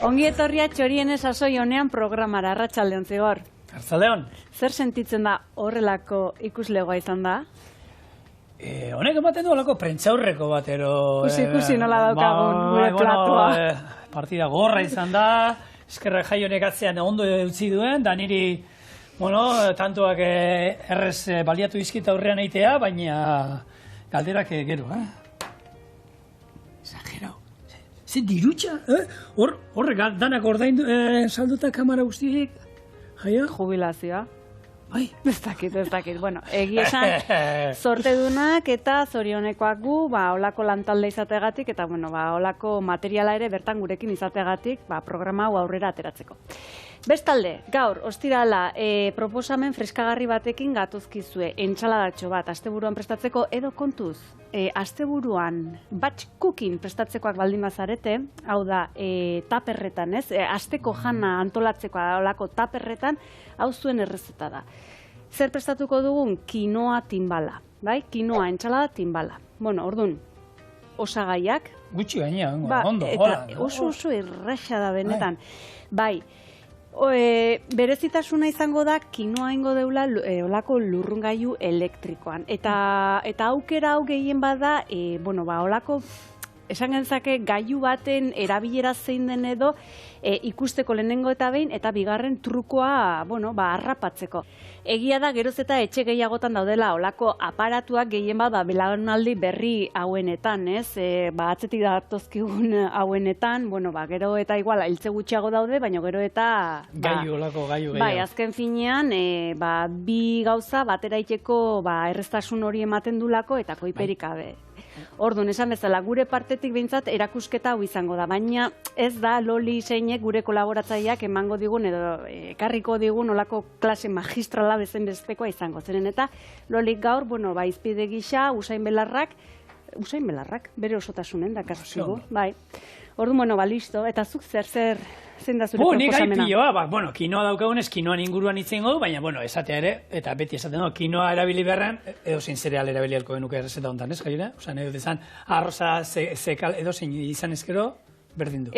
Ongi etorria Txoriene sasoi honean programara, arratsaldeon Zigor. Arratsaldeon. Zer sentitzen da horrelako ikuslegoa izan da? Honek ematen du holako prentsaurreko batero. Ikusi nola daukagun gure platoa. Partida gorra izan da, eskerrak Jaionek atzean ondo utzi duen, da niri, tantoak errez baliatu izkita aurrean eitea, baina galderak gero, Exagerau. Ze dirutxa, Horrek danak ordain salduta kamara guztiek, Jaia? Jubilazioa. Bai. Ez dakit. Bueno, egia esan, zortedunak eta zorionekoak gu, holako lantalde izategatik, eta holako materiala ere bertan gurekin izategatik, programa hau aurrera ateratzeko. Bestalde, gaur, ostirala, proposamen freskagarri batekin gatuzkizue, entxaladatxo bat, asteburuan prestatzeko, edo kontuz, asteburuan batch cooking prestatzekoak baldin bazarete, hau da, taperretan, asteko jana antolatzeko olako taperretan, hau zuen errezeta da. Zer prestatuko dugun? Kinoa timbala, bai? Kinoa entxalada timbala. Bueno, orduan, osagaiak. Gutxi gaina, ondo, hola. Eta oso errexa da benetan. Bai, berezitasuna izango da kinoa ingo deula olako lurrungailu elektrikoan. Eta aukera hau gehien bada, olako esan gentzake gailu baten erabilera zein den edo ikusteko lehenengo eta behin, eta bigarren trukoa harrapatzeko. Egia da geroz eta etxe gehiagotan daudela olako aparatuak gehien bada belaunaldi berri hauenetan, atzetik datozkigun hauenetan, gero eta igual hiltze gutxiago daude, baina gero eta gailu gehiago. Bai, azken finean, bi gauza batera iteko erreztasun hori ematen dulako eta koiperik gabe. Orduan, esan bezala, gure partetik behintzat erakusketa hau izango da, baina ez da Loli zeinek gure kolaboratzaileak emango digun edo ekarriko digun olako klase magistrala bezen bestekoa izango. Zeren eta Lolik gaur, izpide gisa, Usain Belarrak, bere osotasunen dakarzigu, bai. Orduan, listo, eta zuk zer zein da zure proposamena? Nik aipioa, kinoa daukagunez, kinoan inguruan itzen godu, baina, esatea ere, eta beti esaten dugu, kinoa erabili beharren, edo zein zereal erabili alko genuke errezeta honetan, ez, Jaione? Osa, edo dezan, arroza, zekal, edo zein izan ezkero, berdin du.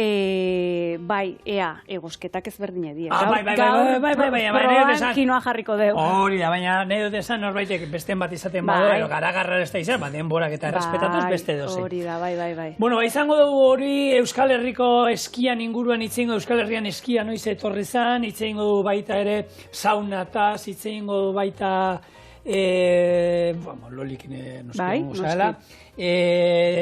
Bai, egosketak ez berdine die. Gaur kinoa jarriko dugu. Hori da, baina nahi dut esan norbaitek besten bat izaten badu, edo garagarra ez da izan, denborak eta errespetatuz beste doze. Hori da, bai. Izango dugu hori Euskal Herriko eskian inguruan itzengo, Euskal Herrian eskia noiz etorri zan, itzengo du baita ere saunataz, itzengo du baita Lolikin noski.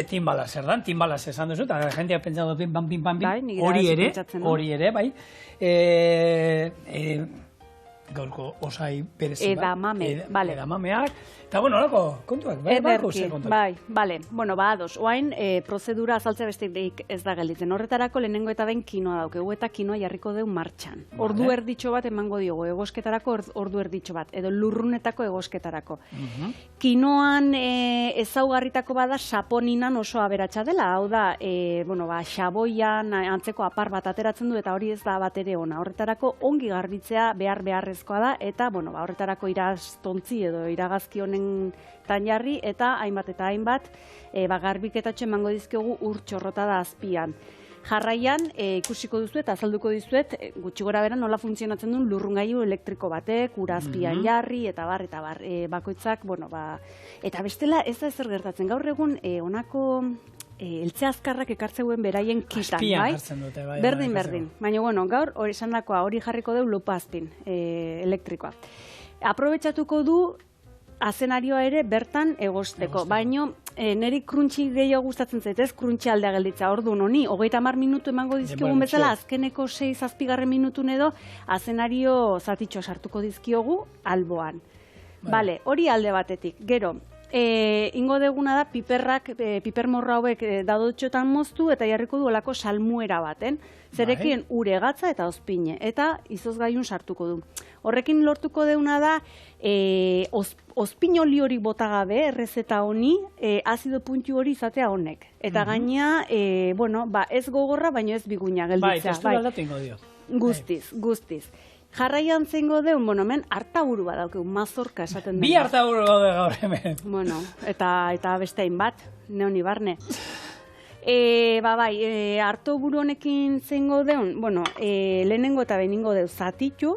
Timbala, zer dan? Timbala esan duzu, eta jendeak pentsatu pim-pam, hori ere, bai. Gaurko osai berezi bat. Edamameak. Eta, horako kontuak, bai, bale. Ados, oain, prozedura azaltzea besteik ez da gelditzen. Horretarako lehenengo eta behin kinoa daukegu, eta kinoa jarriko deu martxan. Ordu erditxo bat emango diogu, egosketarako ordu erditxo bat, edo lurrunetako egosketarako. Kinoan ezaugarritako bada saponinan oso aberatsa dela, hau da, xaboian antzeko apar bat ateratzen du, eta hori ez da bat ere ona. Horretarako ongi garbitzea beharrezkoa da, eta horretarako iraztontzi edo iragazki honen jarri, eta hainbat garbiketatxo emango dizkiogu ur txorrota da azpian. Jarraian, ikusiko duzuet, azalduko dizuet, gutxi gora bera nola funtzionatzen duen lurrungailu elektriko batek, ura azpian jarri, eta bar, bakoitzak, eta bestela ez da ezer gertatzen. Gaur egun, honako eltze azkarrak ekartzeuen beraien kitan, bai? Berdin. Baina, gaur, hori esan dakoa, hori jarriko deu lupa azpin, elektrikoa. Aprobetxatuko du azenarioa ere bertan egosteko, baina niri kruntxi gehiago gustatzen zait, ez kruntxi aldea gelditza, orduan honi, 30 minutu emango dizkigun bezala, azkeneko 6-7 minutun edo, azenario zatitxo sartuko dizkiogu alboan. Bale, hori alde batetik. Gero, ingo deguna da piper morra hauek daudotxotan moztu eta jarriko du olako salmuera baten. Zerekin ure gatza eta ozpine, eta izozgaiun sartuko du. Horrekin lortuko deuna da, ozpin oli hori botagabe, errezeta honi, azido puntu hori izatea honek. Eta gaina, ez gogorra, baina ez biguina gelditzea. Bai, testu aldatengo dio. Guztiz. Jarraian zengo deun, hemen hartaburu badaukeu, mazorka esaten den. Bi hartaburu gaude gaur hemen. Eta beste hainbat, neoni barne. Bai, harto buru honekin zeingo deun, bueno, lehenengo eta beningo deu zatitu,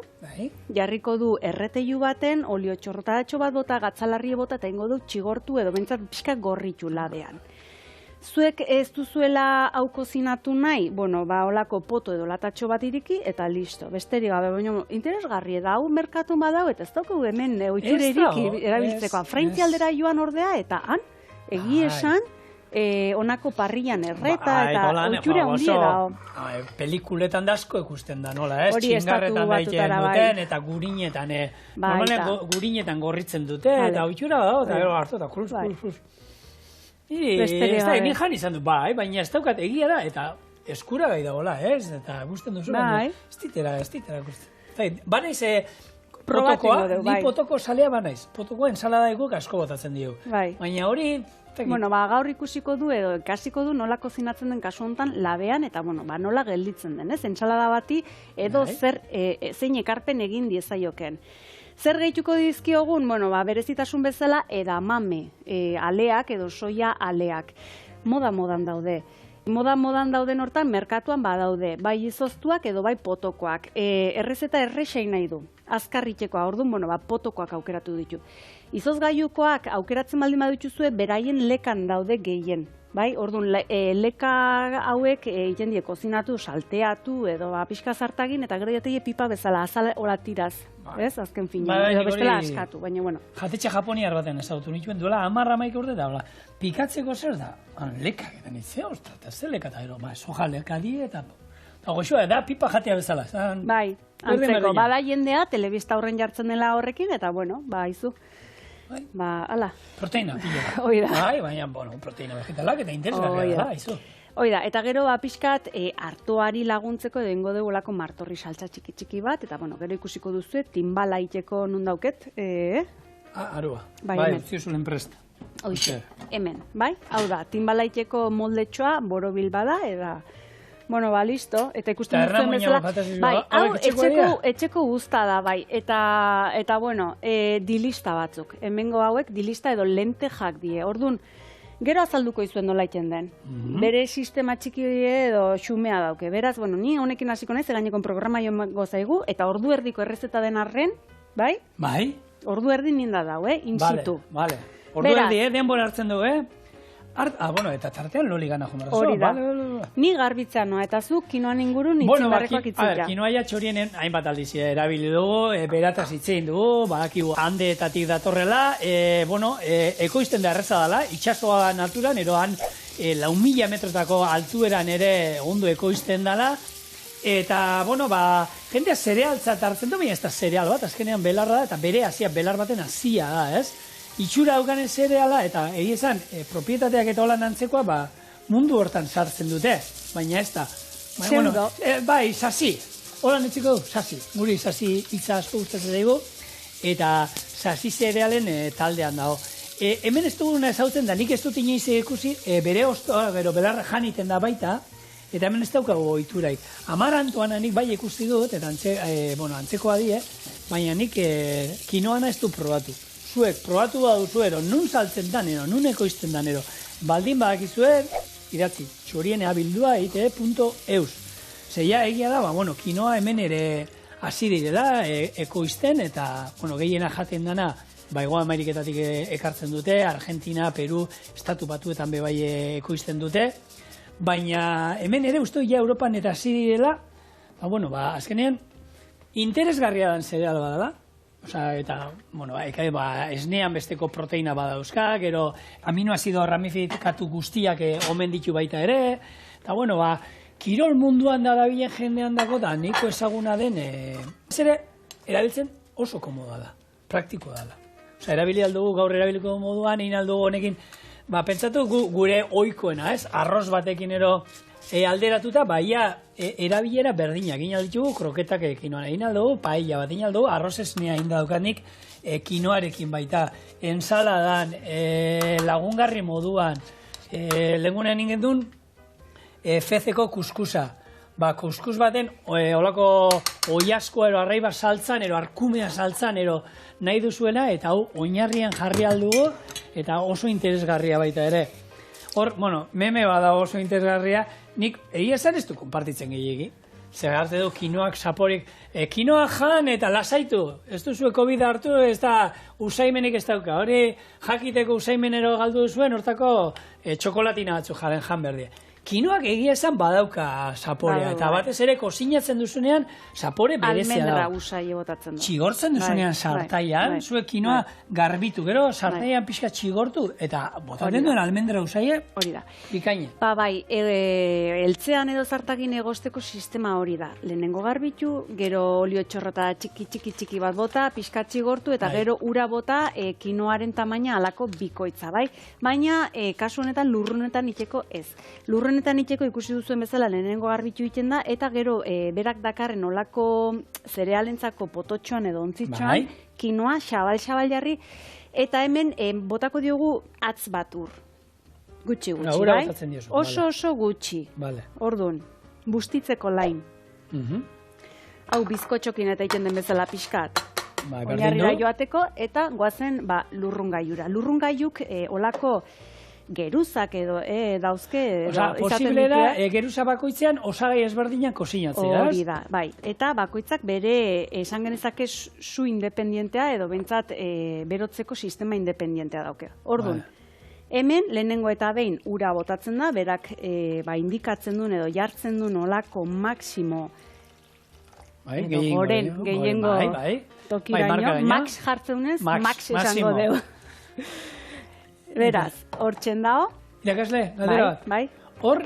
jarriko du erreteilu baten, olio txorrotatxo bat bota, gatzalarri bota, eta ingo du txigortu edo bentsat pixka gorritu labean. Zuek ez duzuela hau kozinatu nahi, bueno, holako poto edo latatxo bat iriki, eta listo. Besterik gabe, baina interesgarri, da hau merkatun badau, eta ez daukagu hemen oiture iriki erabiltzeko. Frantzi aldera joan ordea, eta han, esan, honako parrian erreta, eta oiture handia dago. Pelikuletan dasko ikusten da, nola, ez? Txingarretan daiten duten, eta gurinetan, gurinetan gorritzen dute, eta oitura dago, eta gero hartu, eta kruz. Ez da, egin jan izan du, baina ez daukat egia da, eta eskura gai dagoela, ez? Eta gusten duzu, ez ditera gusten. Banaiz, potokoa, ni potoko salea banaiz. Potokoa ensalada eguk asko botatzen dio. Baina hori... Bueno, gaur ikusiko du edo ikasiko du nola kozinatzen den kasu honetan labean, eta nola gelditzen den, ez? Entsalada bati edo zein ekarpen egin diezaioken. Zer gehituko dizkiogun? Bueno, berezitasun bezala edamame aleak edo soia aleak. Modan daude. Modan dauden hortan merkatuan badaude, bai izoztuak edo bai potokoak. Errezeta errexein nahi du. Azkarritxekoa, orduan, potokoak aukeratu ditu. Izozgailukoak aukeratzen baldin badituzue beraien lekan daude gehien. Bai, orduan, leka hauek egiten die kozinatu, salteatu edo pixka zartagin eta gero jatei pipa bezala, azala hola tiraz. Ez, azken fina, edo bestela askatu, baina bueno. Jatetxe japoniar baten ezautu nituen duela 10-11 urte da, pikatzeko zer da? Lekak eta nitzea, eta ze leka eta gero, soja leka di eta... Goxoa, da pipa jatea bezala. Bai, antzeko, bada jendea, telebista horren jartzen dela horrekin, eta bueno, izu. Ala. Proteina, pila. Oida. Baina, proteina vegetalak eta interesgarria da, izu. Oida, eta gero pixkat hartoari laguntzeko edo dugu olako martorri saltza txiki bat, eta gero ikusiko duzu, timbala iteko nun dauket. Arua, ziuzulen prest. Oixe, hemen, bai? Hau da, timbala iteko moldetxoa, borobil bada, eta... Bueno, listo, eta ikusten duzuen bezala, hau etxeko guzta da, eta bueno, dilista batzuk, hemengo hauek dilista edo lentejak die, orduan, gero azalduko izuen nola iten den, bere sistema txiki edo xumea dauke, beraz, bueno, ni honekin hasiko naiz, gainekon programa joango zaigu, eta ordu erdiko errezeta den arren, bai? Bai? Ordu erdi ninda dau, in situ. Vale, ordu erdi, denbora hartzen du, bueno, eta tartean loli gana jomera zo. Hori da. Ni garbitza noa, eta zu kinoan ingurun itzin barrekoak itzira. Kinoa ja txorienen hainbat aldiz erabili dugu, berataz itzein dugu, badakigu handeetatik datorrela, ekoizten da erreza dela, itxasoa naturan, eroan 4.000 metrotako altueran ere ondo ekoizten dela, eta, jendea zerealtzat hartzen du, baina ez da zereal bat, azkenean belarra da, eta bere hasia belar baten hasia da, ez? Itxura hauganen zereala, eta egizan, propietateak eta holan antzekoa, mundu hortan sartzen dute, baina ez da. Bai, sasi, holan etziko du, sasi, guri sasi hitza asko gustatzen daigu, eta sasi zerealen taldean dago. Hemen ez duguna ezautzen da, nik ez dut inoiz ikusi, bere oztoa, gero belarra janiten da baita, eta hemen ez daukagu ohituraik. Amarantoan nik bai ikusi dut, eta antzekoa die, baina nik kinoana ez du probatu. Zuek, probatu baduzu ero, nun saltzen dan ero, nun ekoizten dan ero. Baldin badakizuet, idatzi, txorienea bildua eite.eus. Zeia egia da, kinoa hemen ere hasi direla, ekoizten, eta, gehiena jaten dana, Hego Ameriketatik ekartzen dute, Argentina, Peru, Estatu Batuetan bebai ekoizten dute, baina hemen ere uste ja Europan eta hasi direla, azkenean, interesgarria dan zereal badala, eta, esnean besteko proteina badauzka, gero aminoazido ramifikatu guztiak omen ditu baita ere, eta, kirol munduan da dabilen jendean dago da, niko ezaguna den, ez ere, erabiltzen oso komoda da, praktikoa da. Erabili aldugu, gaur erabiliko moduan, egin aldugu honekin, pentsatu gure oikoena, ez? Arroz batekin ero alderatuta, erabilera berdinak, egin alditugu, kroketak kinoan egin aldugu, paella bat egin aldugu, arroz esnea egin daukanik, kinoarekin baita, ensaladan, lagungarri moduan, lehengunean ingen duen, fezeko kuskusa. Kuskus baten, holako oiaskoa, arraiba saltzan, arkumea saltzan, nahi duzuena, eta hau, oinarrian jarri aldugu, eta oso interesgarria baita ere. hor, bueno, meme bada oso interesgarria, nik egia esan ez du konpartitzen gehiagi. Zer hartu du kinoak zaporik, kinoa jan eta lasaitu, ez duzu COVID hartu, ez da usaimenik ez dauka, hori jakiteko usaimenero galdu zuen, hortako txokolatina batzu jaren jan berdie. Kinoak egia esan badauka zaporea, eta batez ere kozinatzen duzunean zapore berezia da. Almendra usai botatzen du. Txigortzen duzunean sartaian, zuek kinoa garbitu, gero sartaian pixka txigortu, eta botatzen duen almendra usaie, hori da. bikaine. Bai, eltzean edo zartakin egosteko sistema hori da. Lehenengo garbitu, gero olio txorrota txiki bat bota, pixka txigortu, eta gero ura bota kinoaren tamaina alako bikoitza, bai? Baina, kasu honetan lurrunetan itxeko ez. Lurrunetan itxeko ikusi duzuen bezala lehenengo garbitu egiten da, eta gero berak dakarren olako zerealentzako pototxoan edo ontzitxoan, kinoa xabal jarri, eta hemen botako diogu atz bat ur. Gutxi, bai? Oso gutxi. Orduan, bustitzeko lain. Hau bizkotxokin eta egiten den bezala pixkat. Oinarrira joateko, eta goazen lurrungaiura. Lurrungaiuk olako geruzak edo dauzke... Osa, posible da, geruza bakoitzean osagai ezberdinak kozinatzea. Hori da, bai. Eta bakoitzak bere esan genezake zu independientea edo bentsat berotzeko sistema independientea dauke. Orduan, hemen lehenengo eta behin ura botatzen da, berak indikatzen duen edo jartzen duen olako maksimo edo goren gehiengo tokiraino, max jartzen dunez, max esango dugu. Beraz, hor txendao. Irakasle, galdera bat. Hor,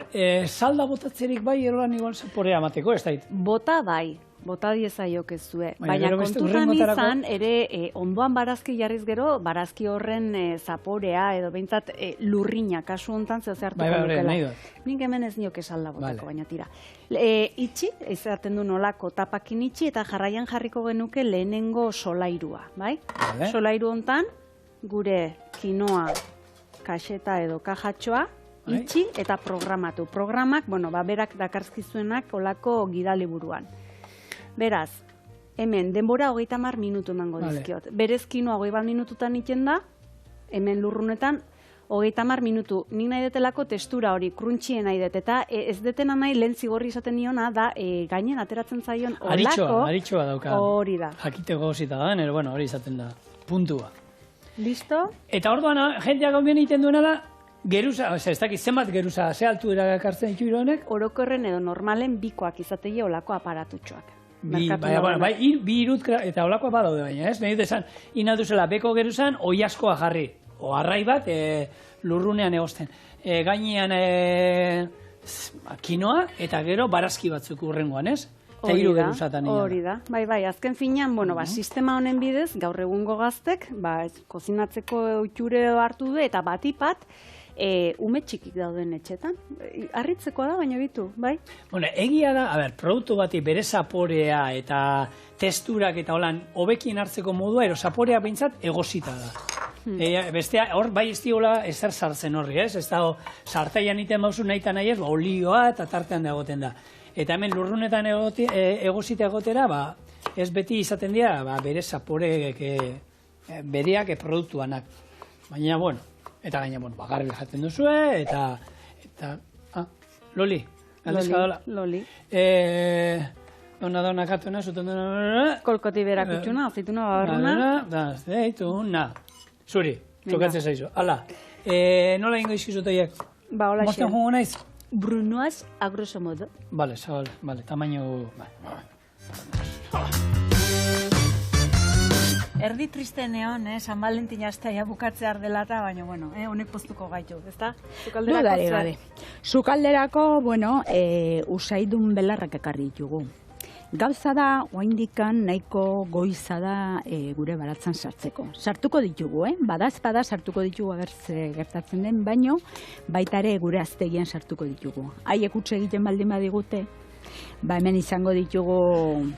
salda botatzerik bai erolan igual zaporea amateko, ez dait? Bota bai, bota diezaiok ez zue. Baina kontutan izan, ere ondoan barazki jarriz gero, barazki horren zaporea edo behintzat lurrina kasu hontan zeo zehartuko dukela. Nik hemen ez nioke salda botako, baina tira. Itxi, izaten du nolako tapakin itxi, eta jarraian jarriko genuke lehenengo solairua, bai? Solairu hontan, gure kinoa, kaxeta edo kajatxoa, itxi eta programatu. Programak, berak dakarzkizuenak olako gidaliburuan. Beraz, hemen denbora 30 minutu emango dizkiot. Berez kinoa 21 minututan iten da, hemen lurrunetan 30 minutu. Nik nahi detelako testura hori, kruntzien nahi dut, eta ez detena nahi lehen zigorri izaten niona da gainen ateratzen zaion olako... Aritxoa dauka. Hori da. Jakiteko zita da, hori izaten da. Puntua. Listo? Eta orduan, jendeak onbien egiten duena da, geruza, ez dakit, zenbat geruza, ze altu erakartzen ditu honek? Orokorren edo normalen bikoak izategi olako aparatutxoak. Bi irut, eta olakoa badaude baina, ez? Nahi desan, inalduzela beko geruzan, oiaskoa jarri. Oarrai bat, lurrunean egosten. Gainean kinoa, eta gero barazki batzuk urrengoan, ez? Hori da, bai, azken finean, sistema honen bidez, gaur egungo gaztek, kozinatzeko utxure hartu du, eta batipat, ume txikik dauden etxetan. Harritzekoa da, baina bitu, bai? Egia da, produktu bati bere zaporea eta testurak eta holan hobekien hartzeko modua, ero zaporea behintzat egosita da. Bestea, hor bai ez diola ezer sartzen horri, ez? Ez da, sartaian iten bauzu nahi eta nahi ez, olioa eta tartean da egoten da. Eta hemen lurrunetan egosita egotera, ez beti izaten dira, bere zaporeek bereak produktuanak. Baina, eta gaina, garbi jaten duzue, eta, Loli, galdezka dola. Loli. Dona katuna, zuten dona... Kolkoti berak utxuna, azituna, babarruna. Zeituna. Zuri, tokatzen zaizu. Hala, nola ingo izkizutaiak? Hola, Mosten jongo naiz? Brunoaz, a grosso modo. Vale, tamaño... Erdi triste neon, San Valentin asteaia bukatzear dela eta, baina, honek poztuko gaitu, ezta? Sukalderako, usaidun belarrak ekarri ditugu. Gauza da, oaindikan nahiko goiza da gure baratzan sartzeko. Sartuko ditugu, badaz sartuko ditugu agertze gertatzen den, baino baitare gure aztegian sartuko ditugu. Haiek utxe egiten baldin badigute, hemen izango ditugu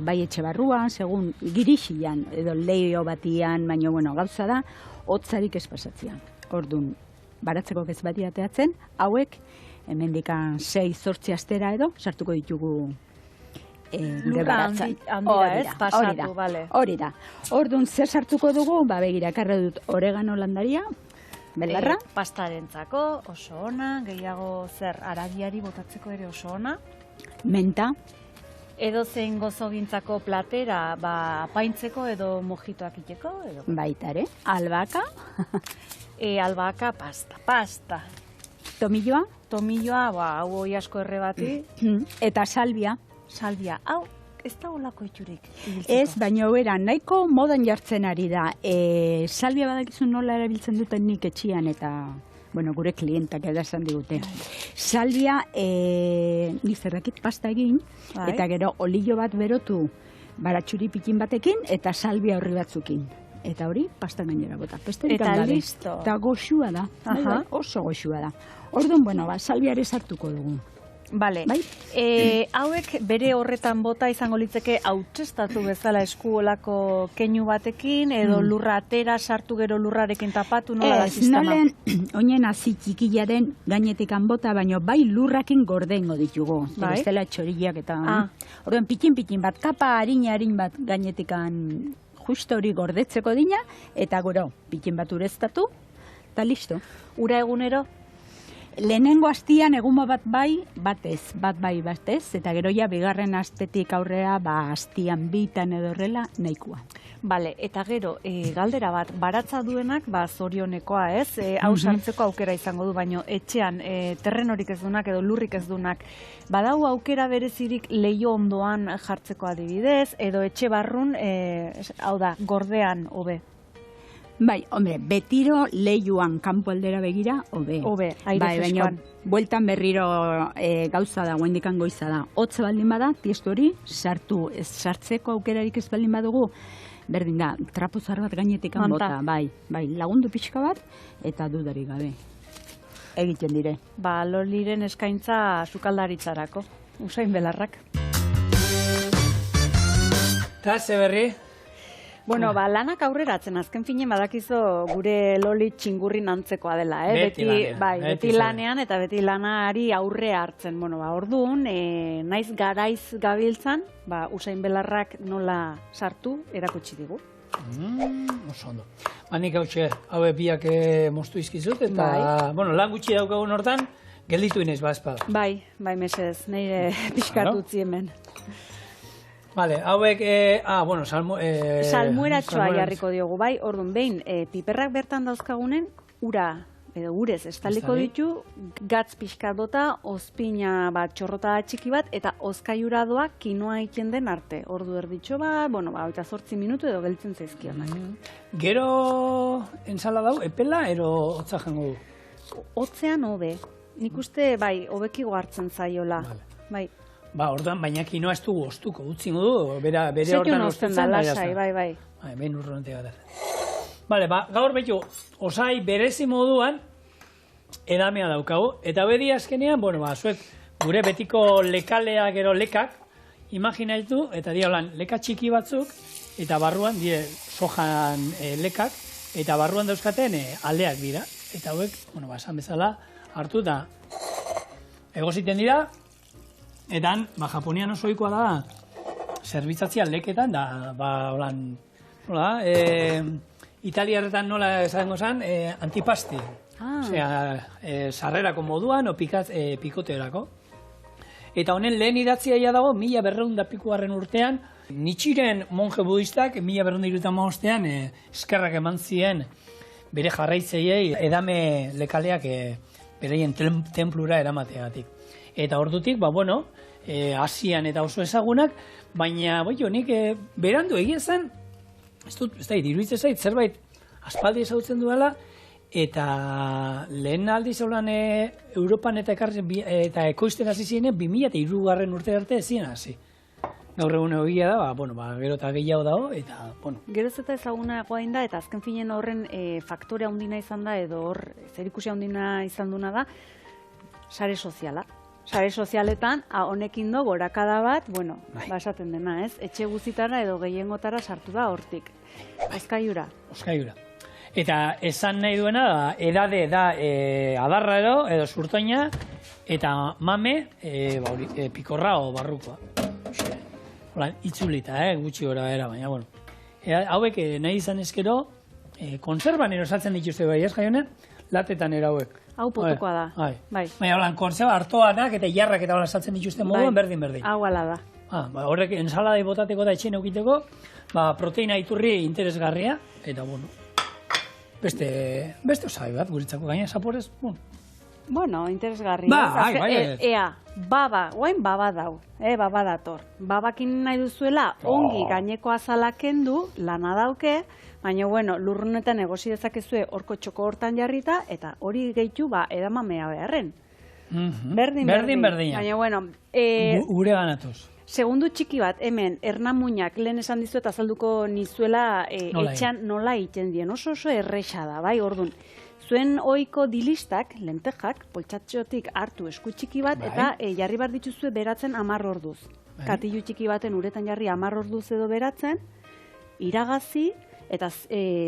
bai etxe barruan, segun girixian edo leio batian, baino gauza da, hotzarik ez pasatzean. Orduan, baratzeko ez bati ateatzen, hauek, hemendikan 6-8 astera edo, sartuko ditugu gure baratzan. Hori da. Orduan, zer sartuko dugu? Begira, ekarri dut oregano landaria, belarra. Pastarentzako oso ona, gehiago zer, arabiari botatzeko ere oso ona. Menta, Edo zein gozogintzako platera, apaintzeko edo mojitoak iteko, edo baita ere, albaka, albaka, pasta. tomilloa, Hau oi asko erre bati, eta salbia. salbia. Hau, ez da olako itxurik. Ez, baina bera, nahiko modan jartzen ari da. Salbia badakizu nola erabiltzen duten nik etxian eta, bueno, gure klientak eda esan digute. Salbia, nik zerrakit pasta egin, eta gero olio bat berotu baratxuri pikin batekin, eta salbia horri batzukin. Eta hori, pasta gainera bota. Eta listo. Eta goxua da, oso goxua da. Orduan, bueno, salbiare sartuko dugu. Bale, hauek bere horretan bota izango litzeke hautsestatu bezala eskuolako keinu batekin, edo lurra atera sartu gero lurrarekin tapatu, nola da sistema? Nolen, oinen hazi txikilaren gainetikan bota, baino bai lurrakin gordengo ditugu. Ez dela txoriak eta... Orduan, pikin bat, kapa harin bat gainetikan justo hori gordetzeko dina, eta gero, pikin bat ureztatu, eta listo. Ura egunero? Lehenengo astian egumo bat batez, eta gero ja bigarren astetik aurrea, astian bitan edo horrela nahikoa. Bale, eta gero, galdera bat, baratza duenak, zorionekoa ez, hau sartzeko aukera izango du, baino etxean terrenorik ez dunak edo lurrik ez dunak, badau aukera berezirik leio ondoan jartzeko adibidez, edo etxe barrun, hau da, gordean hobe. Bai, hombre, betiro leioan kanpo aldera begira, hobe. Hobe, aire freskoan. Bueltan berriro gauza da, guendikan goiza da. Hotze baldin bada, tiestu hori, sartzeko aukerarik ez baldin badugu, berdin da, trapuzar bat gainetikan bota, bai, lagundu pixka bat, eta dudarik gabe. Egiten dire. Loliren eskaintza sukaldaritzarako, Usain Belarrak. Eta ze berri? Bueno, lanak aurreratzen, azken finen badakizo gure Loli txingurrin antzekoa dela, beti lanean eta beti lanari aurrea hartzen. Bueno, orduan, naiz garaiz gabiltzan, Usain Belarrak nola sartu erakutsi digu. Oso ondo. Nik haue biak moztu izkizut, eta, bueno, lan gutxi daukagun hortan, gelditu inez bazpada. Bai, mesedez, nire pixkatutzi hemen. Vale, hauek, bueno, salmueratxoa jarriko diogu, bai, orduan, behin, piperrak bertan dauzkagunen, ura, edo urez, estaliko ditu, gatz pixka bota, ozpina bat, txorrota txiki bat, eta ozkaiura doa kinoa egiten den arte. Ordu erditxo bat, bueno, 8 minutu edo geltzen zaizkionak. Gero ensala dau, epela, ero hotza jango du? Hotzean hobe. Nik uste, bai, hobekigo hartzen zaiola. Bai. Orduan, baina kinoa ez dugu oztuko, utzingo du, bere hortan ozten da, lasai, bai. Behin urronte gara. Bale, gaur betu, osai berezi moduan, edamea daukagu, eta bedi azkenean, bueno, zuek, gure betiko lekalea gero lekak, imaginaitu, eta holan, leka txiki batzuk, eta barruan, sojan lekak, eta barruan dauzkaten aldeak dira, eta hauek, bueno, esan bezala, hartu eta egoziten dira, eta Japonian oso ohikoa da, zerbitzatzea leketan, da, holan, nola, italiarretan nola esango zen, antipasti. Osea, sarrerako moduan, o pikoteorako. Eta honen lehen idatzia dago, 1200 urtean, Nichiren monje budistak, 1275 eskerrak eman zien bere jarraitzeiei edame lekaleak bereien templura eramateagatik. Eta ordutik, bueno, Asian eta oso ezagunak, baina, nik berandu egia zen, ez da, iruditzen zait, zerbait aspaldi ezagutzen duela, eta lehen aldiz holan Europan eta ekoizten hasi ziren 2003 urte arte ezien hasi. Gaur egun egia da, gero eta gehiago dago, eta, bueno. Geroz eta ezaguna goain da, eta azken finen horren faktore handina izan da, edo hor zerikusi handina izan duna da, sare soziala. Sare sozialetan, honekin do, gorakada bat, bueno, esaten dena, ez? Etxe guzitara edo gehiengotara sartu da hortik. Oskaiura. Oskaiura. Eta esan nahi duena, edade da adarra edo zurtoina, eta mame, pikorra o barrukoa. Itzulita, gutxi gora era, baina, bueno. Hauek nahi izan ezkero, konserban erosatzen dituzte bai ez jaionen, latetan erauek. Hau potokoa da. Bai. Baina, holan, konzeba, hartoanak eta jarrak eta hola saltzen dituzten moduan berdin. Hau ala da. Horrek, ensaladai botateko da etxen eukiteko, proteina iturri interesgarria, eta, bueno, beste osai bat, guretzako gaina, zaporez, Bueno, interesgarria. Ea, guain baba dau, baba dator. Babakin nahi duzuela, ongi gaineko azala kendu, lana dauke, baina, bueno, lurrunetan egosi dezakezue horko txoko hortan jarrita, eta hori gehitu, edamamea beharren. Berdin. Baina, bueno... Gure ganatuz. Segundu txiki bat, hemen, ernamuinak lehen esan dizu eta azalduko nizuela etxean nola egiten dien. Oso erresa da, bai, orduan. Zuen ohiko dilistak, lentejak, poltsatxotik hartu esku txiki bat, eta jarri bar dituzue beratzen 10 orduz. Katilu txiki baten uretan jarri 10 orduz edo beratzen, iragazi, eta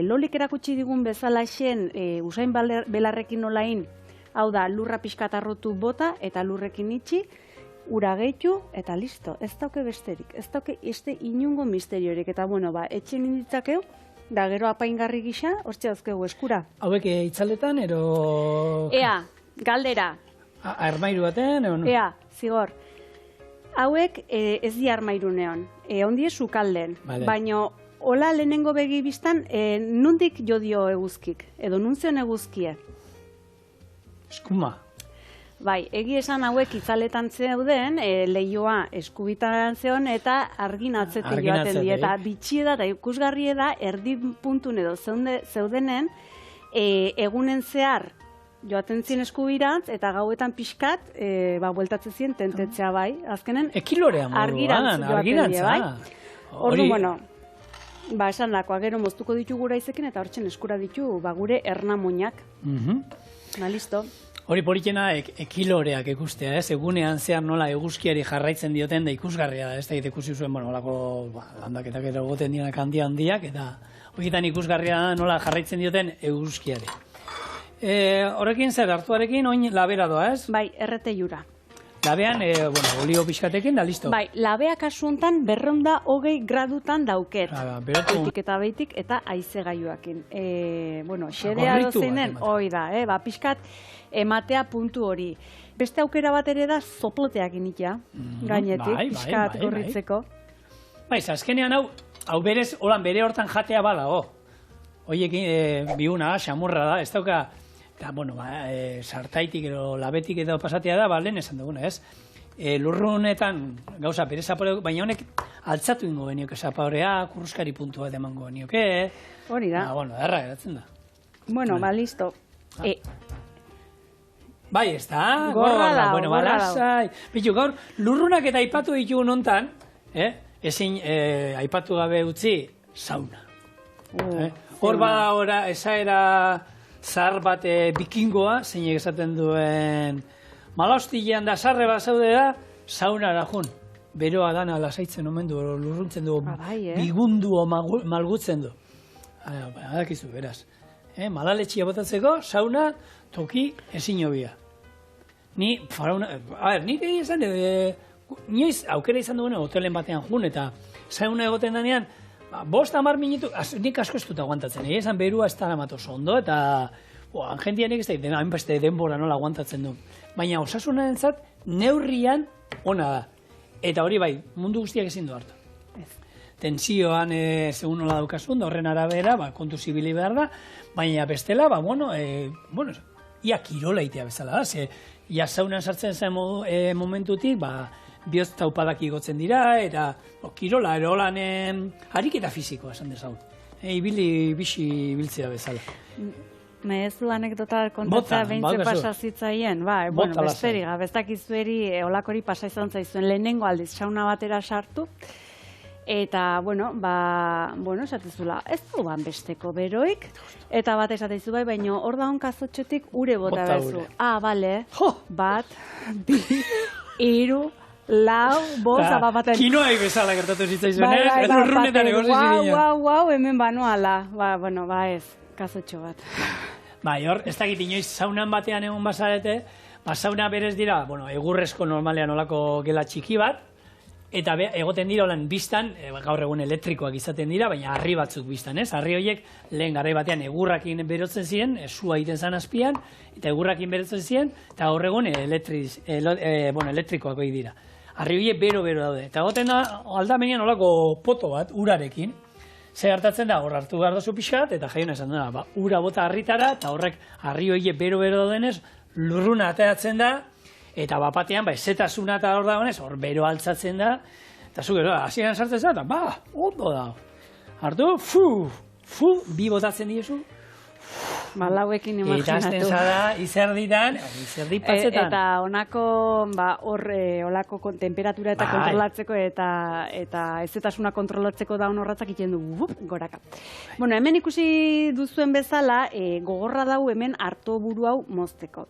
lolik erakutsi digun bezala esen usain belarrekin nolain, hau da, lurra pixkatarrotu bota eta lurrekin itxi, ura gehitu, eta listo. Ez dauke besterik, ez dauke inungo misteriorik, eta bueno, etxen inditzakeu, da gero apaingarri gisa, hortxe dauzkegu eskura. Hauek itzaletan, ero... Ea, galdera. Armairu baten, ero no? Ea, zigor. Hauek ez di armairu neon, ondie sukalden, baina hola lehenengo begi biztan, nundik jo dio eguzkik, edo nuntzion eguzkie? Eskuma. Bai, egi esan hauek itzaletan zeuden, lehioa eskubitan zeon eta argin atzetik joaten di. Eta bitxie da eta ikusgarrie da, erdi puntun edo zeudenen, egunen zehar joaten zien eskubirantz eta gauetan pixkat, bueltatzen zien tentetzea bai. Azkenen, ekilorea argirantz joaten die, bai. Ordu, bueno, esan dakoa gero moztuko ditu gura izekin eta hortzen eskura ditu gure ernamuinak. Listo. Hori politena ekiloreak ikustea, egunean zehar nola eguzkiari jarraitzen dioten da ikusgarria da, ez da ikusi zuen, olako landaketak ero goten dienak handiak, eta horietan ikusgarria da nola jarraitzen dioten eguzkiari. Horrekin zer, hartuarekin oin labera doa, ez? Bai, errete jura. Labean, olio pixkatekin da, listo? Bai, labea kasu honetan 220 gradutan dauket. Eta behitik eta haize gaiuakin. Xedea dozeinen, hoi da, pixkat ematea puntu hori. Beste aukera bat ere da soploteak initea, gainetik, pixkat gorritzeko. Azkenean hau berez, holan bere hortan jatea bala, Hoiekin biuna, xamurra da, ez dauka, sartaitik edo labetik edo pasatea da, lehen esan duguna, ez? Lurrunetan gauza bere zapore, baina honek altzatu ingo benioke zaporea, kurruskari puntu bat emango benioke. Hori da. Erra geratzen da. Bueno, listo. Bai, ez da. Gorra da. Bitu, gaur, lurrunak eta aipatu ditugu nontan, ezin aipatu gabe utzi, sauna. Hor bada esaera zahar bat bikingoa, zeinek esaten duen, malauztilean da sarre bat zaude da, sauna da jun. Beroa dana lasaitzen omen du, lurruntzen du, bigundu o malgutzen du. Adakizu, beraz. Madaletxia botatzeko, sauna, toki, ezin hobia. Nik egin esan, nioiz aukera izan duen hotelen batean jun, eta sauna egoten denean, 5-10 minutu, nik asko ez dut aguantatzen, esan berua ez dara matoz ondo, eta angentianik ez da, hainbeste denbora nola aguantatzen du. Baina osasunaren zat, neurrian ona da. Eta hori bai, mundu guztiak ezin du hartu. Tensioan, segun nola daukasun, da horren arabera, kontu zibili behar da, baina bestela, ia kirola itea bezala da, ze, ia saunan sartzen zen momentutik, bihotz taupadak igotzen dira, eta kirola, erolanen ariketa fizikoa esan dezagun. Ibili bixi biltzea bezala. Ez du anekdota kontatzea behintze pasazitzaien, besterik, bestakizueri olakori pasa izan zaizuen lehenengo aldiz sauna batera sartu, eta, esatezula, ez duan besteko beroik, eta bat esateizu baina hor da honkazotxotik ure bota bezu. Bale, bat, bi, 3, 4, 5, abapaten. Kinoai bezala gertatu zitzaizuen, lurrunetan egosi ziren. Guau, hemen banoala. Ez, kazotxo bat. Hor, ez dakit inoiz saunan batean egon bazarete, sauna berez dira, egurrezko normalean olako gela txiki bat, eta egoten dira olan biztan, gaur egun elektrikoak izaten dira, baina harri batzuk biztan, ez? Harri horiek lehen garai batean egurrakin berotzen ziren, sua egiten zan azpian, eta egurrakin berotzen ziren, eta gaur egun elektrikoak dira. Harri horiek bero-bero daude. Eta egoten da, aldamenean olako poto bat, urarekin. Zer hartatzen da, hor hartu behar dozu pixkat, eta jaiona esan dena, ura bota harritara, eta horrek harri horiek bero-bero daudenez, lurruna ateratzen da, eta bapatean, ezetasuna eta hor dagoenez, hor bero altzatzen da, eta zu gero, hasieran sartzen da, eta ondo da. Hartu, bi botatzen diezu, Lauekin imaginatu. Eta azten zara izerditan, izerdi patzetan. Eta honako, holako temperatura eta kontrolatzeko eta ezetasuna kontrolatzeko daun horratzak iten du, goraka. Bueno, hemen ikusi duzuen bezala, gogorra dau hemen harto buru hau mozteko.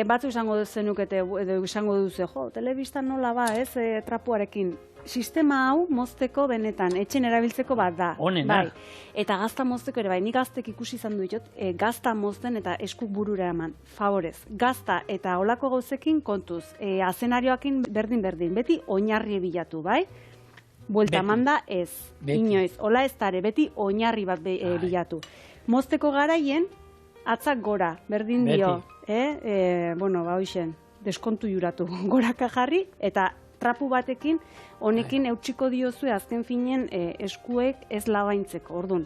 Batzu izango zenukete, edo izango duzu, telebistan nola ez, trapuarekin. Sistema hau mozteko benetan, etxen erabiltzeko bat da. Honena. Eta gazta mozteko ere, nik gaztek ikusi izan ditut, gazta mozten eta eskuk burura eman, favorez. Gazta eta olako gauzekin kontuz, azenarioakin berdin, beti oinarri bilatu, bai? Buelta manda ez, inoiz. Ola ez dare, beti oinarri bat bilatu. Mozteko garaien, atzak gora, berdin dio. Bueno, hoixen, deskontu juratu, goraka jarri, eta trapu batekin, honekin eutxiko diozue azken finen eskuek ez labaintzeko, orduan.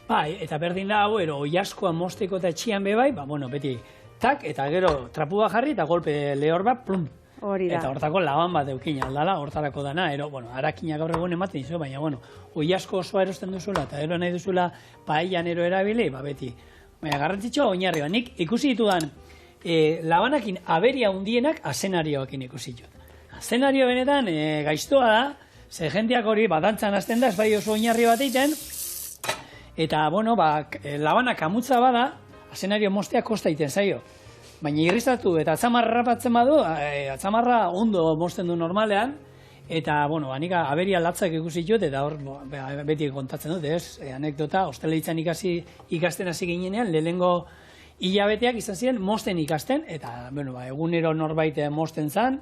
Bai, eta berdin da hau, oiaskoa mozteko eta etxian bebai, beti, tak, eta gero trapu bat jarri, eta golpe lehor bat, plum. Hori da. Eta hortako laban bat eukina aldala, hortarako dana, harakinak gaur egun ematen dizu, baina, oiasko osoa erosten duzula, eta nahi duzula paellan erabili, beti. Baina, garrantzitsua oinarri, nik ikusi ditudan, labanakin aberia hundienak azenarioakin ikusi dut. Azenario benetan gaiztoa da, ze jendeak hori dantzan hasten da, ez bai oso oinarri bat egiten, eta, labanak amutza bada, azenario moztea kosta egiten zaio. Baina irriztatu eta atzamarra rapatzen badu, atzamarra ondo mozten du normalean, eta, nik aberia latzak ikusi dut, eta hor beti kontatzen dut, ez? Anekdota, hosteletzan ikasten hasi ginenean, lehenengo hilabeteak izan ziren mozten ikasten, eta egunero norbait mozten zan,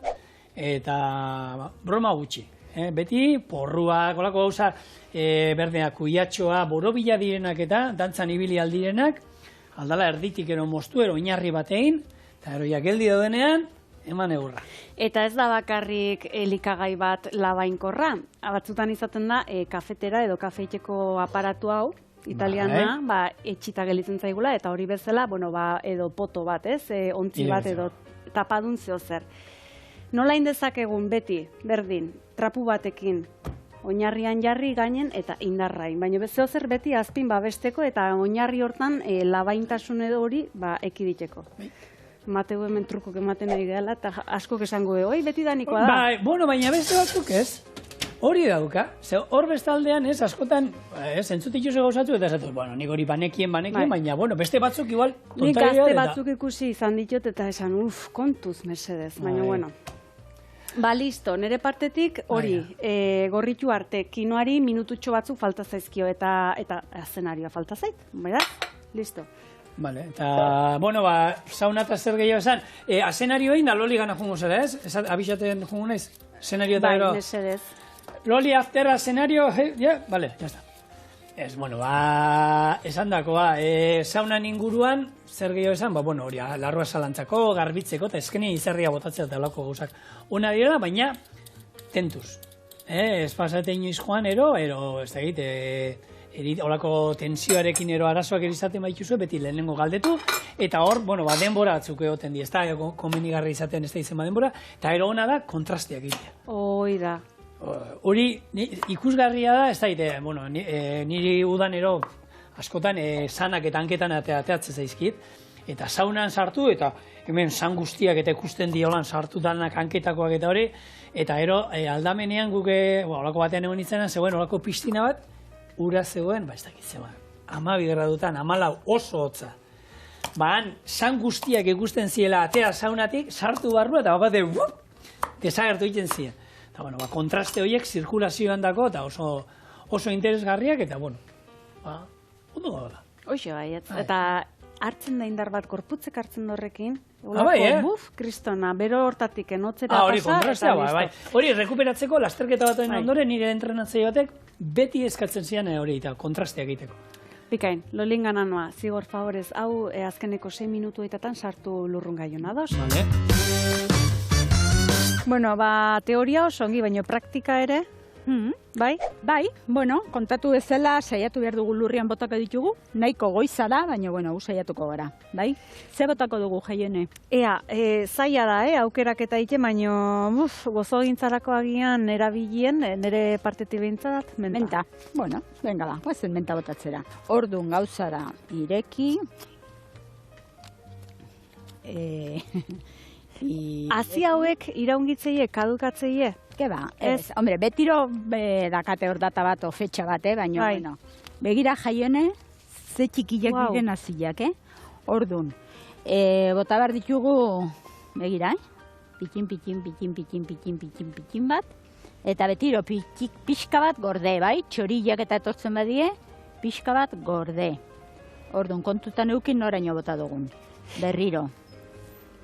eta broma gutxi. Beti porruak, olako gauza berdeak, kuiatxoa, borobila direnak eta dantzan ibili aldirenak, aldala erditik moztu, oinarri batein, eta eroiak geldi daudenean, eman eurra. Eta ez da bakarrik elikagai bat labainkorra, batzutan izaten da kafetera edo kafeiteko aparatu hau, italiana, etxita gelitzen zaigula, eta hori bezala, edo poto bat, ez? Ontzi bat edo tapadun zeozer. Nola indezakegun beti, berdin, trapu batekin, oinarrian jarri gainen eta indarrain. Baina zeozer beti azpin babesteko eta oinarri hortan labaintasun edo hori ekiditeko. Mateu hemen trukok ematen ari gehala, eta askok esango oi, beti danikoa da. Baina beste batzuk ez. Hori dauka, hor bestaldean ez, askotan, entzutik jose gauzatu, eta esatu, nik hori banekien, baina, beste batzuk igual, nik gazte batzuk ikusi izan ditut, eta esan, kontuz, Mercedes, baina, listo, nire partetik hori, gorritu arte, kinoari minututxo batzuk falta zaizkio, eta azenarioa falta zait, beraz, listo. Vale, eta, sauna eta zer gehiago esan, azenarioin da loli gana jungo zera, ez? Abixaten jungo naiz? Azenario eta gero... Mercedes. Loli after escenario, vale, ya está. Ez, esan dako, saunan inguruan, zer gehiago esan, hori, larrua salantzako, garbitzeko, eta eskenia izerria botatzea eta lako gauzak. Una direla, baina, tentuz. Ez pasate inoiz joan, ez da egit, olako tensioarekin arazoak erizaten baituzue, beti lehenengo galdetu, eta hor, denbora batzuk egoten di, ez da, komenigarri izaten ez da izan denbora, eta ona da, kontrasteak egitea. Hoi da. Hori ikusgarria da, ez da, niri udanero askotan sanak eta hanketan ateatzen zaizkit, eta saunan sartu, eta hemen san guztiak eta ikusten diolan sartu danak hanketakoak eta hori, eta aldamenean guke, olako batean egon izan, zegoen olako piztina bat, ura zegoen, ez dakit zegoen, 12 gradutan, 14 oso hotza. San guztiak ikusten ziela atea saunatik, sartu barru, eta bate, desagertu egiten ziren. Eta, kontraste horiek zirkulazioan dako, eta oso interesgarriak, eta, ondo da. Hoxe bai, eta hartzen da indar bat, gorputzek hartzen horrekin, Buf, kristona, bero hortatik enotzera pasa. Hori kontrastea, bai. Hori, rekuperatzeko, lasterketa baten ondoren, nire entrenatzaile batek, beti eskatzen zian hori eta kontrastea egiteko. Bikain, lolingana noa, zigor favorez, hau azkeneko 6 minutuetatan sartu lurrun gaion, ados? Vale. Bueno, teoria oso ongi, baina praktika ere, bai? Bai, bueno, kontatu bezala saiatu behar dugu lurrian botako ditugu, nahiko goiza da, baina bueno, saiatuko gara, bai? Ze botako dugu jaiene? Ea, zaila da, aukerak eta ite, baina gozogintzarako agian erabilien, nire partetik behintzat, menta. Bueno, venga ba, guazen menta botatzera. Orduan gauza da ireki, Hazi hauek iraungitzeie, kadukatzeie? Ke ba, ez. Hombre, betiro dakate hor data bat, fetxa bat, baina, bueno. Begira jaione, ze txikiak diren haziak, Orduan, bota behar ditugu, begira, pitin bat, eta betiro pixka bat gorde, bai? Txorillak eta etortzen badie, pixka bat gorde. Orduan, kontutan eukin noraino bota dugun, berriro.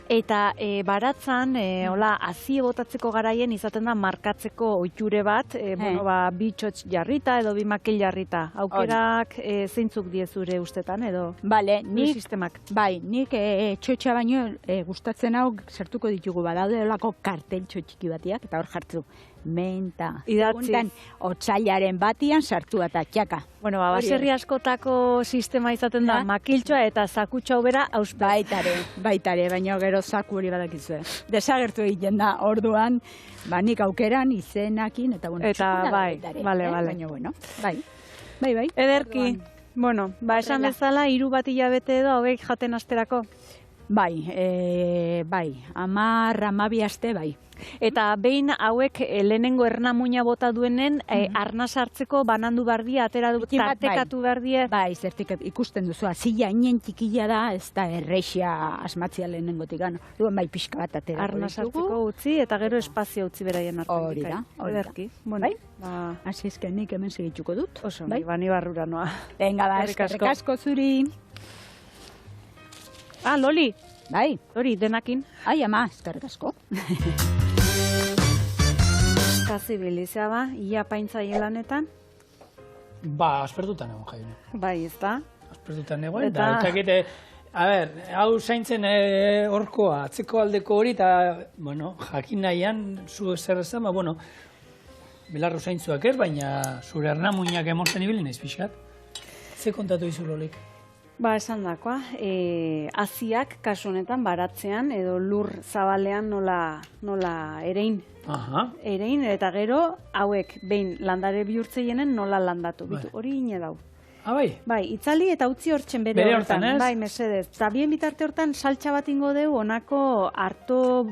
Eta baratzan, hazie botatzeko garaien izaten da markatzeko ohiture bat, bi txotx jarrita edo bi makil jarrita. Aukerak zeintzuk diezure ustetan edo? Bale, sistemak. Bai, nik txotxa baino gustatzen hau sartuko ditugu badaude olako kartel txotxiki batiak, eta hor jartzu. Menta. Idatziz. Otsailaren batian sartu eta txaka. Bueno, baserri askotako sistema izaten da, makiltxoa eta zakutxo bera auspe. Baitare, baina gero zaku hori badakizue. Desagertu egiten da, orduan, nik aukeran izenakin, eta bueno, bale. Baina, bueno, bai. Ederki, bueno, esan bezala, 3 bat hilabete edo hauek jaten asterako. Bai, 10-12 aste, bai. Eta behin hauek lehenengo ernamuina bota duenen, arna sartzeko banandu bardia, atera du, tartekatu bardie. Bai, zertik ikusten duzu, azila inen txikila da, ez da erreixia asmatzia lehenengotik gano. Duen bai pixka bat atera. Arna sartzeko utzi, eta gero espazio utzi beraien artean. Hori da. Bai? Hasi nik hemen segituko dut. Oso, bani barrura noa. Venga, eskerrik asko zuri. Loli. Bai. Hori, denakin. Ai, ama, eskerrik asko. Kasi bilizea ia paintzaile lanetan? Aspertutan egon jaiune. Bai, ez da? Aspertutan egon, eta txakite, hau zaintzen horkoa, atzeko aldeko hori, eta, bueno, jakin nahian, zu zer ezan, belarru zaintzuak ez, baina zure ernamuinak emozen ibili naiz pixkat. Ze kontatu izu Lolik? Esan dakoa, haziak kasu honetan baratzean edo lur zabalean nola erein. Erein, eta gero hauek behin landare bihurtzeienen nola landatu. Hori ine dau. Bai? Bai, itzali eta utzi hortzen bere hortan. Bai, mesedez. Eta bien bitarte hortan saltxa bat ingo deu, onako harto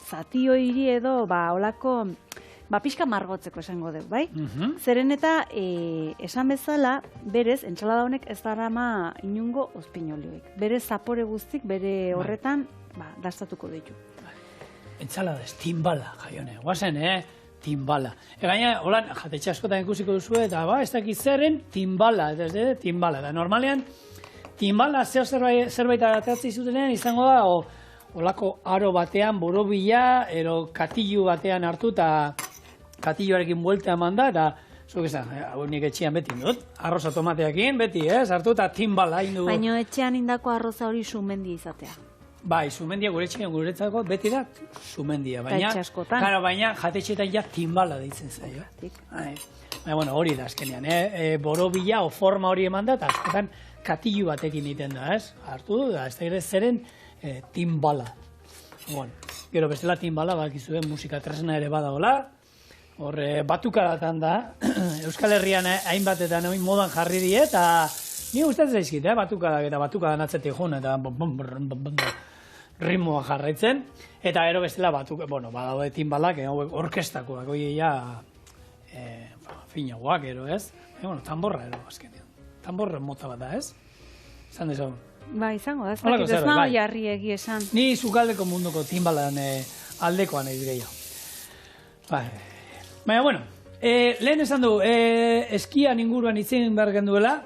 zatio hiri edo, olako, pixka margotzeko esango deu, bai? Zeren eta, esan bezala, berez, entsalada honek ez darama inungo ozpinolioik. Bere zapore guztik, bere horretan, dastatuko ditu. Entsalada ez, timbala, jaione. Guazen, timbala. Gaina, holan, jatetxe askotan ikusiko duzu, eta ez dakit zerren, timbala. Eta normalean, timbala zeo zerbait atatzi zutenean izango da, olako aro batean, borobila, ero katillu batean hartu, eta katilloarekin buelta eman da, eta zuk esan, hau nik etxean beti dut, arroza tomateakin, beti, hartu eta timbala indu. Baina etxean indako arroza hori sumendia izatea. Bai, sumendia gure etxean guretzako beti da sumendia, baina jatetxeetan ja timbala deitzen zaio. Baina, hori da azkenean, borobila o forma hori eman da, eta askotan katillu batekin egiten da, ez? Hartu, da, ez da ere zeren timbala. Gero bestela timbala, bakizuen musika tresna ere badagoela, horre batukadatan da, Euskal Herrian hainbatetan modan jarri die, eta ni gustatzen zaizkit, batukadak eta batukadan atzetik joan, eta ritmoa jarraitzen, eta gero bestela badaude timbalak, orkestakoak, hori ja finagoak, ero, ez? Tamborra, ero, azkenean. Tamborra mota bat da, ez? Zan dezagun. Ba, izango da, ez dakit ez nago jarri egi esan. Ni zukaldeko munduko timbalan aldekoan egin gehiago. Baina, bueno, lehen esan du, eskian inguruan itzen behar genduela,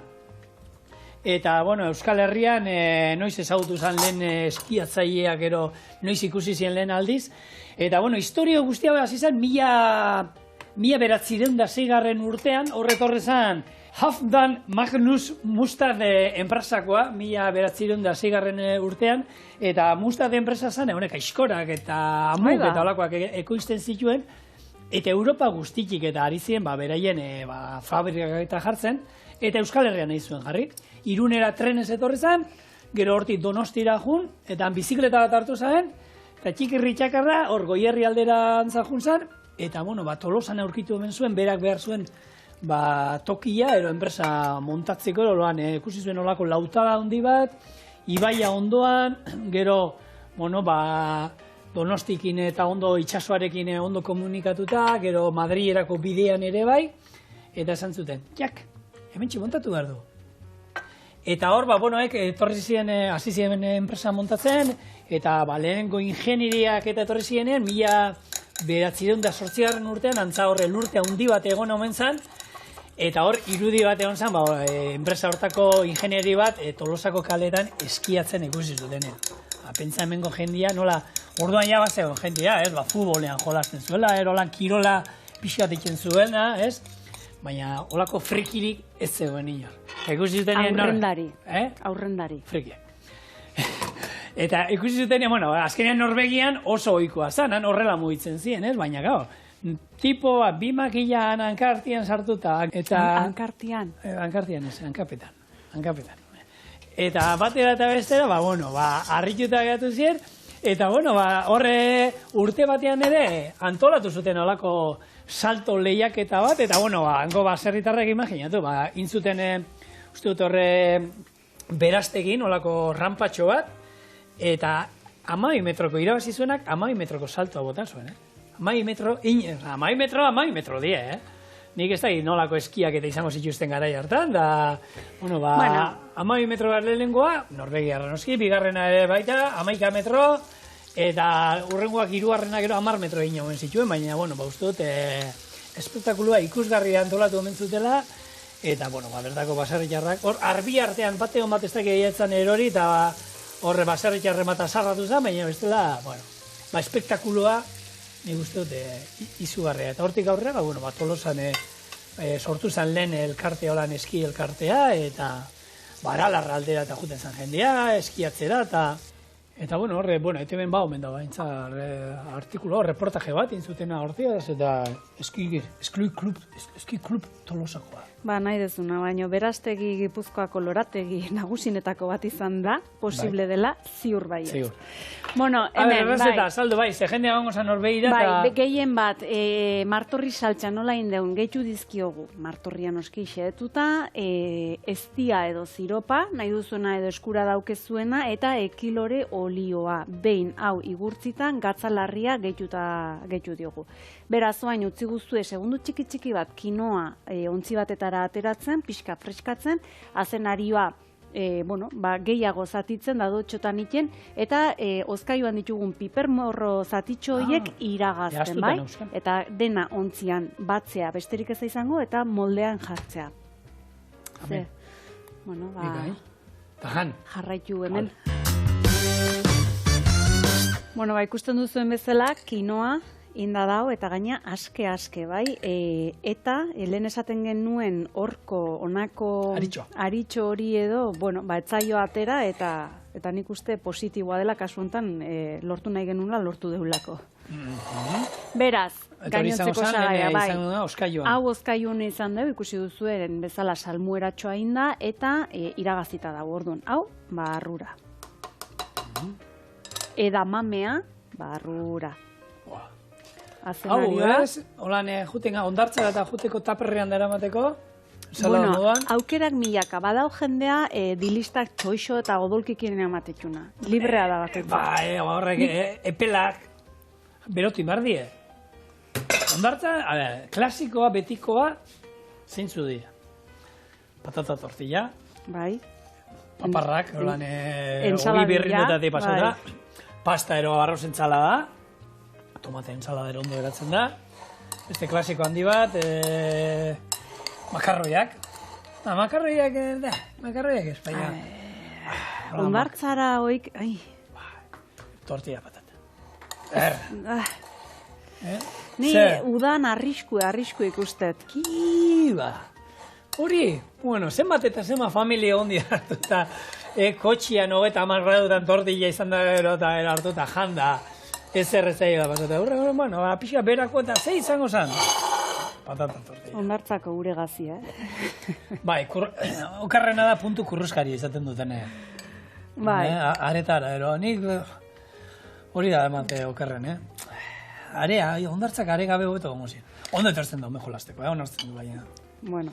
Eta, bueno, Euskal Herrian noiz ezagutu zen lehen eskiatzaileak gero noiz ikusi zien lehen aldiz. Eta, bueno, historio guztia hasi zen, 1906 urtean, horretorre zen, Halfdan Magnus Mustad enpresakoa, 1906 urtean, eta Mustad enpresa zen, honek aizkorak eta amuk eta olakoak ekoizten zituen, eta Europa guztitik eta ari ziren, beraien fabrikak eta jartzen, eta Euskal Herrian nahi zuen jarri. Irunera trenez etorri zen, gero hortik Donostira jun, eta bizikleta bat hartu zen, eta txikirri txakarra, hor Goierri aldera antzajun zen, eta, bueno, Tolosan aurkitu hemen zuen, berak behar zuen, tokia, ero enpresa montatzeko, oroan, ikusi zuen olako lautada handi bat, ibaia ondoan, gero, bueno, Donostikin eta ondo itsasoarekin ondo komunikatuta, gero Madrilerako bidean ere bai, eta esan zuten, hemen montatu behar du. Eta hor, bueno, etorri ziren, hasi ziren enpresa montatzen, eta lehenengo ingenieriak eta etorri zirenean, 1908 urtean, antza horre lurte handi bat egon omen zen, eta hor, irudi bat egon zen, enpresa hortako ingenieri bat Tolosako kaletan eskiatzen ikusi zutenean. Pentsa hemengo jendia, nola, orduan ja bazeo jendia, futbolean jolasten zuela, erolan kirola pixkat itzen zuena, baina olako frikirik ez zegoen inor. Ikusi zutenean... Aurrendari. Friki. Eta ikusi zutenean, bueno, azkenean Norvegian oso ohikoa zanan, horrela mugitzen ziren, baina gau, tipo bi makilan hankartian sartuta, eta... Hankartian? Hankartian ez, hankapetan. Eta batera eta bestera, harrituta gatu ziren, eta, horre urte batean ere antolatu zuten olako salto lehiaketa bat, eta, hango baserritarrek imaginatu, intzuten, uste dut horre beraztegin, olako rampatxo bat, eta 12 metroko irabazi zuenak, 12 metroko saltoa bota zuen, 12 metro die, Nik ez da nolako eskiak eta izango zituzten garai hartan, da, 12 metro bat lehenengoa, Norvegiarra noski, bigarrena ere baita, 11 metro, eta urrengoak hirugarrena gero 10 metro egin omen zituen, baina, uste dut, espektakulua ikusgarria antolatu omen zutela, eta, bertako baserritarrak, hor, arbi artean bateon bat ez da gehiatzen erori, eta horre baserritarre mata sarratu zen, baina bestela, espektakulua, nik uste dut, izugarria. Eta hortik aurrera, Tolosan sortu zen lehen elkartea, holan eski elkartea, eta Aralarra aldera eta juten zen jendea, eskiatzera, eta horre, ETV-en omen da, artikulo, reportaje bat, intzutena hortiaz, eta eski klub Tolosakoa. Nahi dezuna, baina beraztegi Gipuzkoako lorategi nagusinetako bat izan da, posible dela, ziur bai. Ziur. Hemen, bai. Saldo bai, ze jendea gongo zan Norbegira, bai, gehien bat, martorri saltza nola indeun, gehitu dizkiogu, martorria noski xedetuta, eztia edo ziropa, nahi duzuena edo eskura daukezuena, eta ekilore olioa, behin hau igurtzitan, gatzalarria gehitu diogu. Beraz, oain, utzi guztue, segundu txiki bat, kinoa ontzi batetara ateratzen, pixka freskatzen, azenarioa gehiago zatitzen, dadotxotan iten, eta ozkaioan ditugun pipermorro zatitxo horiek iragazten, bai? Eta dena ontzian batzea besterik ez izango, eta moldean jartzea. Amen. Jarraitu hemen. Ikusten duzuen bezala, kinoa, inda dao, eta gaina aske, bai, eta lehen esaten genuen horko, onako aritxo hori edo, etzaio atera, eta nik uste positiboa dela kasu honetan lortu nahi genula, lortu deulako. Beraz, gainontzeko sagaia, bai, hau ozkaiun izan dugu, ikusi duzuen bezala salmueratxoa inda, eta iragazita dago, orduan, hau, barrura. Edamamea, barrura. Hau, holan ondartzara eta juteko taperrean dara mateko, aukerak milaka, badau jendea dilistak txoixo eta odolkikien amatetxuna. Librea da batetza. Horrek, epelak, berotin bardie. Ondartza, klasikoa, betikoa, zeintzu dira. Patata tortilla. Bai. Paparrak, holan, ogi berrindetatik pasata. Pasta ero arroz entzalada. Tomate ensaladero ondo eratzen da. Beste klasiko handi bat, makarroiak. Makarroiak ez, baina. Hondartzara hoik, ai. Tortilla patata. Ni udan arrisku ikustet. Kiba. Hori, bueno, zenbat eta zenbat familia hondi hartuta, kotxian 30 gradutan tortilla izan da eta hartuta janda. Ez errezaio da patata. Bueno, pixka berako eta ze izango zen. Patata tortilla. Hondartzako gure gazi, Bai, okarrena da puntu kurruskari izaten duten. Bai. Aretara, nik hori da emate okarren, Area, hondartzak are gabe hobeto gongo ziren. Ondo etortzen da, mejo lasteko, onartzen du baina. Bueno.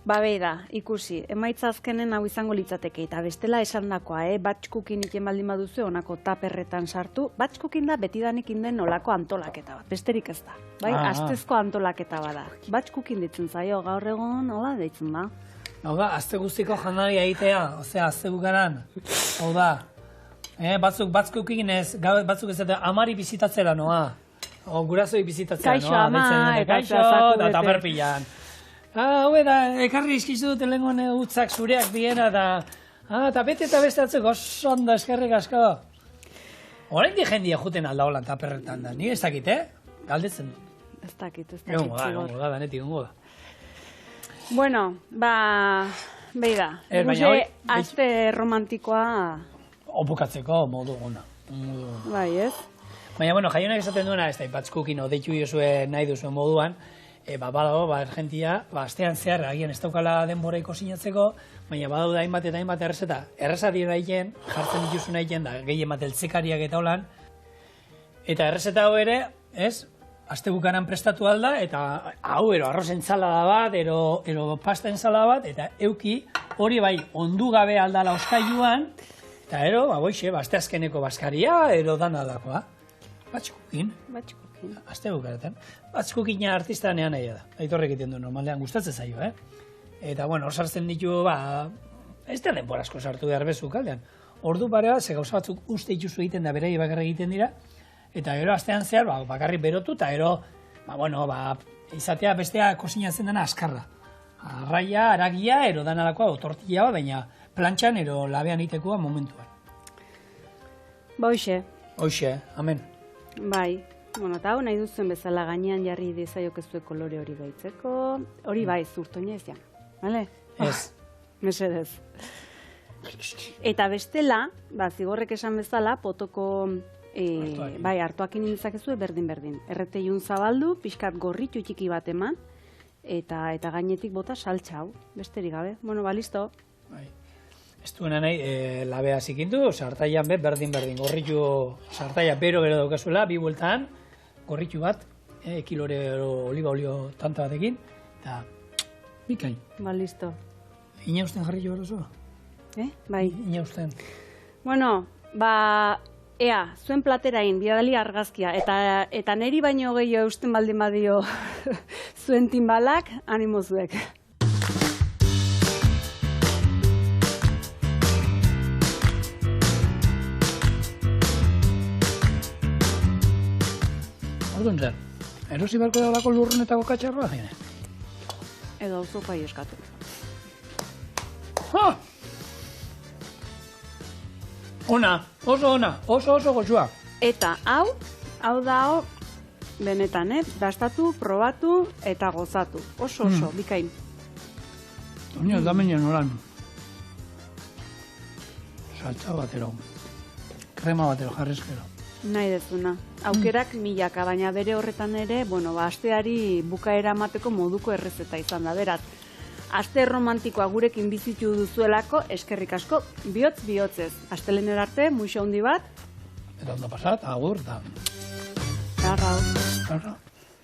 Beida, ikusi, emaitza azkenen hau izango litzateke, eta bestela esandakoa, batch cooking iten baldin baduzu, onako taperretan sartu, batch cooking da betidanik inden olako antolaketa bat, besterik ez da. Bai, astezko antolaketa bada. Batch cooking ditzen zaio, gaur egon, hola deitzen da. Hau da, azte guztiko jandaria egitea, osea, azte bukaran, hau da. Batzuk batch cooking ez, batzuk ez da, amari bizitatzera noa. Gurasoi bizitatzera noa. Kaixo ama, eta taperpilan. Hau da, ekarri izkizu duten lenguan utzak zureak diena, eta bete eta beste atzuk oso ondo eskerrik asko. Horain di jendia juten alda holan taperretan da, ni ez dakit, galdetzen du. Ez dakit, Egongo da, danetik egongo da. Bueno, beida, aste romantikoa... Opukatzeko modu gona. Bai, ez? Baina, bueno, jaionak esaten duena, ez da, batch cooking deitu diozue nahi duzuen moduan, badago, Argentia, astean zehar, agian ez daukala denbora sinatzeko, baina badau da hainbat eta hainbat errezeta. Errezari nahien, jartzen dituzu nahien, da gehien bat eltzekariak eta holan. Eta errezeta hau ere, ez, aste bukaran prestatu alda, eta hau, arroz entzalada bat, ero pasta entzalada bat, eta euki hori bai ondu gabe aldala oskailuan, eta boixe, aste azkeneko baskaria, dan aldakoa. Batch cooking. Aste bukaretan. Batch cookina artista nean nahi da. Aitorrek egiten du normalean gustatzen zaio, Eta, bueno, hor sartzen ditu, ez da denbora asko sartu behar bezu kaldean. Ordu pare bat, ze gauza batzuk uste ituzu egiten da, berei bakarrik egiten dira, eta gero astean zehar, bakarrik berotu, eta gero, izatea bestea kosinatzen dena askarra. Arraia, aragia, danalakoa, tortilla bat, baina plantxan, labean itekoa momentuan. Hoxe. Hoxe, amen. Bai. Bueno, eta hau nahi duzen bezala gainean jarri dezaiokezue kolore hori baitzeko. Hori bai, zurtoina ez jan. Bale? Ez. Mesedez. Eta bestela, zigorrek esan bezala, potoko, bai, hartuakin inizakezue berdin-berdin. Erreteiun zabaldu, pixkat gorritu txiki bat eman, eta gainetik bota saltxa hau. Besterik gabe. Bueno, listo. Bai. Ez duena nahi, labea zikindu, sartaian berdin-berdin. Gorritu, sartaia bero daukazuela, 2 bueltan, gorritu bat, kilore oliba olio tanta batekin, eta bikain. Listo. Inausten jarri jo berozu? Bai. Inausten. Bueno, zuen platerain, bidali argazkia, eta neri baino gehiago eusten baldin badio zuen timbalak, animo zuek. Orduan zer, erosi beharko dagoelako lurrunetako katxarroa zine? Edo oso pai eskatu. Ona, oso goxua. Eta hau da benetan, dastatu, probatu eta gozatu. Oso, bikain. Oina, damenia nolan. Saltza batero. Krema batero jarrizkero. Nahi dezuna. Aukerak milaka, baina bere horretan ere, asteari bukaera emateko moduko errezeta izan da, beraz. Aste romantikoa gurekin bizitu duzuelako, eskerrik asko, bihotz-bihotzez. Astelener arte, muixo handi bat. Eta ondo pasat, agur, da. Garrao. Garrao.